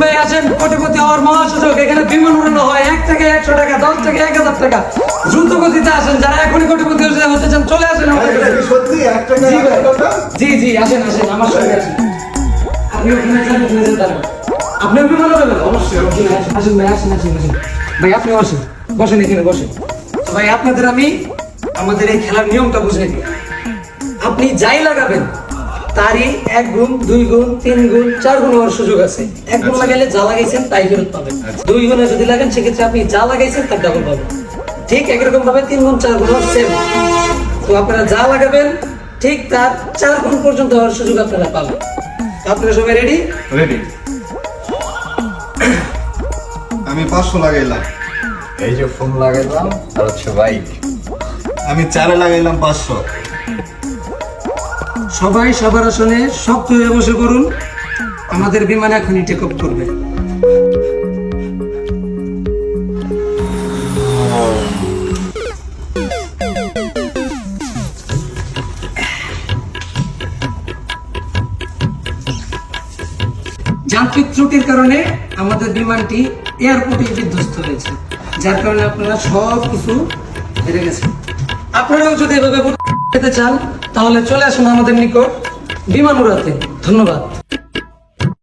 ভাই আসেন, কোটিপতি হওয়ার মহাসূচক। এখানে বিমান উড়ানো হয় 1 থেকে 100 টাকা, 10 থেকে 1000 টাকা। দ্রুত গতিতে আসেন, যারা এখনই কোটিপতি হতে চান চলে আসেন আমাদের কাছে। সত্যি 1 টাকা 1000 টাকা? জি জি, আসেন আসেন আমার সঙ্গে আসেন। আপনি ওখানে যান, ওখানে যেতে পারেন। আপনি বিমান উড়াবেন? অবশ্যই আসেন ভাই, আসেন আসেন আসেন ভাই, আপনি আসেন, বসেন এখানে বসেন। তো ভাই আপনাদের আমি আমাদের এই খেলার নিয়মটা বুঝিয়ে দিই। আপনি যাই লাগাবেন তারই 1 গুণ, 2 গুণ, 3 গুণ, 4 গুণ হওয়ার সুযোগ আছে। 1 গুণ লাগাইলে যা লাগাইছেন তাই ফেরত পাবেন। 2 গুণে যদি লাগান সেক্ষেত্রে আপনি যা লাগাইছেন তার ডাবল পাবেন। ঠিক একরকম ভাবে 3 গুণ, 4 গুণ সেম। তো আপনারা যা লাগাবেন ঠিক তার 4 গুণ পর্যন্ত হওয়ার সুযোগ আপনারা পাবেন। আপনারা সবাই রেডি? রেডি। আমি 500 লাগাইলাম। এই যে ফোন লাগাইলাম আর হচ্ছে বাইক। আমি 4 লাগাইলাম 500। সবাই সবার আসনে শক্ত হয়ে বসে করুন, আমাদের বিমান এখনই টেক অফ করবে। যান্ত্রিক ত্রুটির কারণে আমাদের বিমানটি এয়ারপোর্টে বিধ্বস্ত হয়েছে, যার কারণে আপনারা সব কিছু হেরে গেছেন। আপনারাও যদি এভাবে পেতে চান তাহলে চলে আসুন আমাদের নিকট বিমান উড়াতে। ধন্যবাদ।